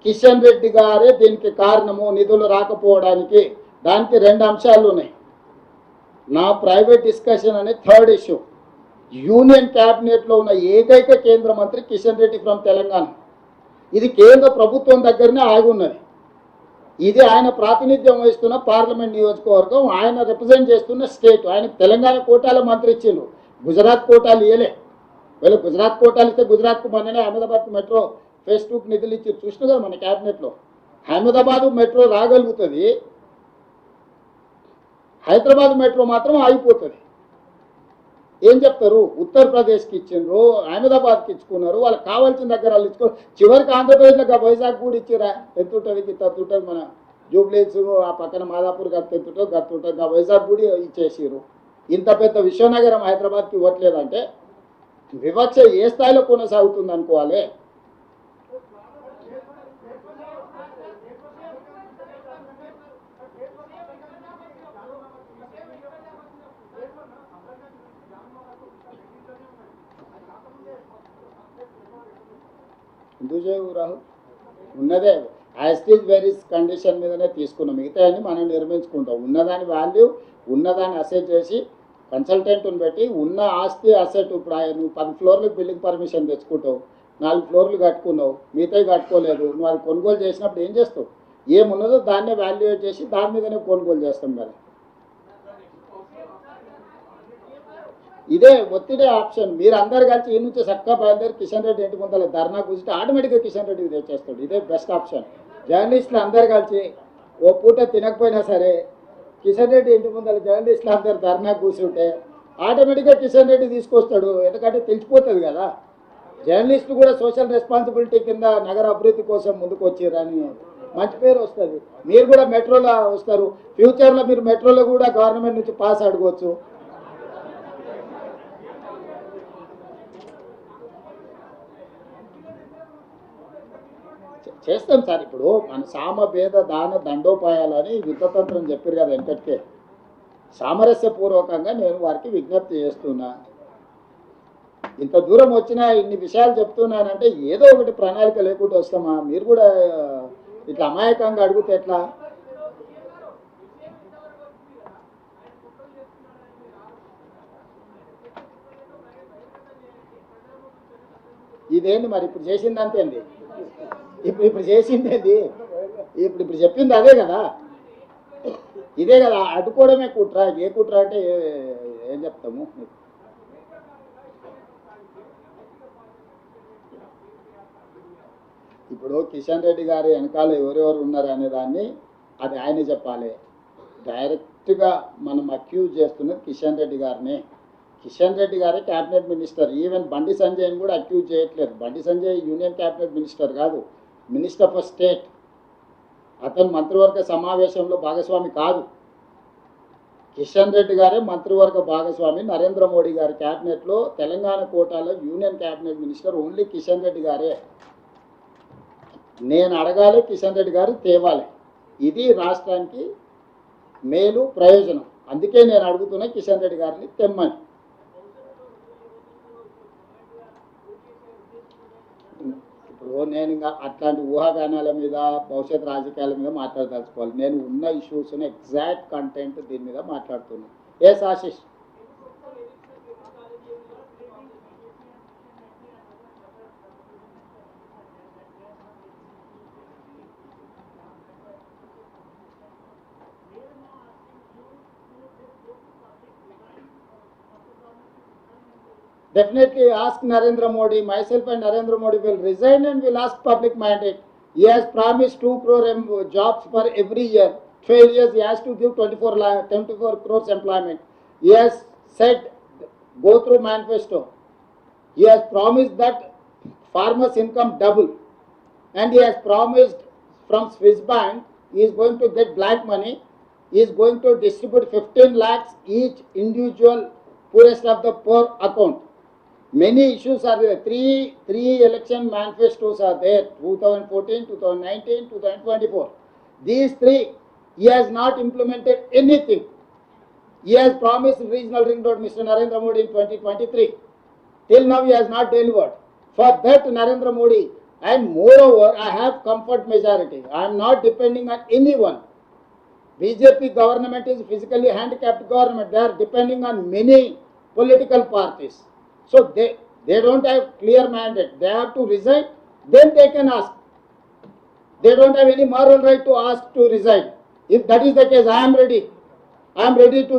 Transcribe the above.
కిషన్ రెడ్డి గారే దీనికి కారణము, నిధులు రాకపోవడానికి. దానికి 2 అంశాలు ఉన్నాయి. నా ప్రైవేట్ డిస్కషన్ అనే థర్డ్ ఇష్యూ. యూనియన్ క్యాబినెట్లో ఉన్న ఏకైక కేంద్ర మంత్రి కిషన్ రెడ్డి ఫ్రమ్ తెలంగాణ. ఇది కేంద్ర ప్రభుత్వం దగ్గరనే ఆగి ఉన్నది. ఇది ఆయన ప్రాతినిధ్యం వహిస్తున్న పార్లమెంట్ నియోజకవర్గం, ఆయన రిప్రజెంట్ చేస్తున్న స్టేట్. ఆయన తెలంగాణ కోటాల మంత్రి ఇచ్చిండు, గుజరాత్ కోటాలు ఇవ్వలే. వీళ్ళు గుజరాత్ కోటాలు ఇస్తే గుజరాత్కు మొన్ననే అహ్మదాబాద్ మెట్రో ఫేజ్ 2కి నిధులు ఇచ్చి చూసిన కదా మన క్యాబినెట్లో. అహ్మదాబాద్ మెట్రో రాగలుగుతుంది, హైదరాబాద్ మెట్రో మాత్రం ఆగిపోతుంది. ఏం చెప్తారు? ఉత్తరప్రదేశ్కి ఇచ్చిండ్రు, అహ్మదాబాద్కి ఇచ్చుకున్నారు, వాళ్ళకి కావాల్సిన దగ్గర వాళ్ళు ఇచ్చుకో. చివరికి ఆంధ్రప్రదేశ్లో వైజాగ్ కూడా ఇచ్చిరా. ఎంత ఉంటుంది? ఇంత ఉంటుంది. మన జూబ్లీస్ ఆ పక్కన మాదాపూర్ గత ఎంత ఉంటుంది, గత ఉంటుంది. ఆ వైజాగ్ కూడా ఇచ్చేసారు. ఇంత పెద్ద విశ్వనగరం హైదరాబాద్కి ఇవ్వట్లేదంటే వివక్ష ఏ స్థాయిలో కొనసాగుతుంది అనుకోవాలి. ఎందుకు రాహుల్ ఉన్నదే యాస్టీజ్ వెరీస్ కండిషన్ మీదనే తీసుకున్నాం. మిగతా అన్ని మనం నిర్మించుకుంటాం. ఉన్నదాని వాల్యూ, ఉన్నదాన్ని అసెట్ చేసి కన్సల్టెంట్ని పెట్టి ఉన్న ఆస్తి అసెట్. ఇప్పుడు నువ్వు 10 ఫ్లోర్లకు బిల్డింగ్ పర్మిషన్ తెచ్చుకుంటావు, 4 ఫ్లోర్లు కట్టుకున్నావు, మిగతాయి కట్టుకోలేదు. నువ్వు అది కొనుగోలు చేసినప్పుడు ఏం చేస్తావు? ఏమున్నదో దాన్నే వాల్యుయేట్ చేసి దాని మీదనే కొనుగోలు చేస్తాం కదా. ఇదే ఒత్తిడే ఆప్షన్. మీరు అందరు కలిసి ఈ నుంచి చక్కగా బయలుదేరి కిషన్ రెడ్డి ఇంటి ముందర ధర్నా కూర్చుంటే ఆటోమేటిక్గా కిషన్ రెడ్డి తెచ్చేస్తాడు. ఇదే బెస్ట్ ఆప్షన్. జర్నలిస్టులు అందరు కలిసి ఓ పూట తినకపోయినా సరే కిషన్ రెడ్డి ఇంటి ముందర జర్నలిస్టులు అందరు ధర్నా కూర్చుంటే ఆటోమేటిక్గా కిషన్ రెడ్డి తీసుకొస్తాడు. ఎందుకంటే తెలిసిపోతుంది కదా, జర్నలిస్టులు కూడా సోషల్ రెస్పాన్సిబిలిటీ కింద నగర అభివృద్ధి కోసం ముందుకు వచ్చారని మంచి పేరు వస్తుంది. మీరు కూడా మెట్రోలో వస్తారు. ఫ్యూచర్లో మీరు మెట్రోలో కూడా గవర్నమెంట్ నుంచి పాస్ అడగవచ్చు. చేస్తాం సార్. ఇప్పుడు మన సామభేద దాన దండోపాయాలని యుద్ధతంత్రం చెప్పారు కదా వెంకట్కే. సామరస్యపూర్వకంగా నేను వారికి విజ్ఞప్తి చేస్తున్నా. ఇంత దూరం వచ్చినా ఇన్ని విషయాలు చెప్తున్నానంటే ఏదో ఒకటి ప్రణాళిక లేకుండా వస్తామా? మీరు కూడా ఇట్లా అమాయకంగా అడిగితే ఎట్లా? ఇదేంటి మరి ఇప్పుడు చేసింది అంతేంది? ఇప్పుడు చేసింది ఏంది? ఇప్పుడు చెప్పింది అదే కదా, ఇదే కదా. అడ్డుకోవడమే కుట్ర. ఏ కుట్ర అంటే ఏం చెప్తాము? ఇప్పుడు కిషన్ రెడ్డి గారి వెనకాల ఎవరెవరు ఉన్నారు అనే దాన్ని అది ఆయన చెప్పాలి. డైరెక్ట్గా మనం అక్యూజ్ చేస్తున్నది కిషన్ రెడ్డి గారిని. కిషన్ రెడ్డి గారే క్యాబినెట్ మినిస్టర్. ఈవెన్ బండి సంజయ్ని కూడా అక్యూజ్ చేయట్లేదు. Bandi Sanjay union cabinet minister కాదు, మినిస్టర్ ఫర్ స్టేట్. అతను మంత్రివర్గ సమావేశంలో భాగస్వామి కాదు. కిషన్ రెడ్డి గారే మంత్రివర్గ భాగస్వామి. నరేంద్ర మోడీ గారి క్యాబినెట్లో తెలంగాణ కోటాలో union cabinet minister only Kishan Reddy గారే. నేను అడగాలి, కిషన్ రెడ్డి గారు తేవాలి. ఇది రాష్ట్రానికి మేలు, ప్రయోజనం. అందుకే నేను అడుగుతున్నా కిషన్ రెడ్డి గారిని తెమ్మని. ఇప్పుడు నేను ఇంకా అట్లాంటి ఊహాగానాల మీద, భవిష్యత్ రాజకీయాల మీద మాట్లాడదలుచుకోవాలి. నేను ఉన్న ఇష్యూస్ని ఎగ్జాక్ట్ కంటెంట్ దీని మీద మాట్లాడుతున్నాను. Yes Ashish. Definitely ask Narendra Modi. Myself and Narendra Modi will resign and will ask public mandate. He has promised 2 crore jobs for every year. 12 years he has to give 24 crores employment. He has said, go through manifesto. He has promised that farmers' income double. And he has promised from Swiss Bank, he is going to get black money. He is going to distribute 15 lakhs each individual poorest of the poor account. Many issues are there. Three election manifestos are there, 2014, 2019, 2024. These 3, he has not implemented anything. He has promised regional ring road, Mr. Narendra Modi, in 2023. Till now he has not delivered. For that, Narendra Modi And moreover, I have comfort majority. I am not depending on anyone. BJP government is physically handicapped government. They are depending on many political parties. So they don't have clear mandate. They have to resign, then they can ask. They don't have any moral right to ask to resign. If that is the case, I am ready. I am ready to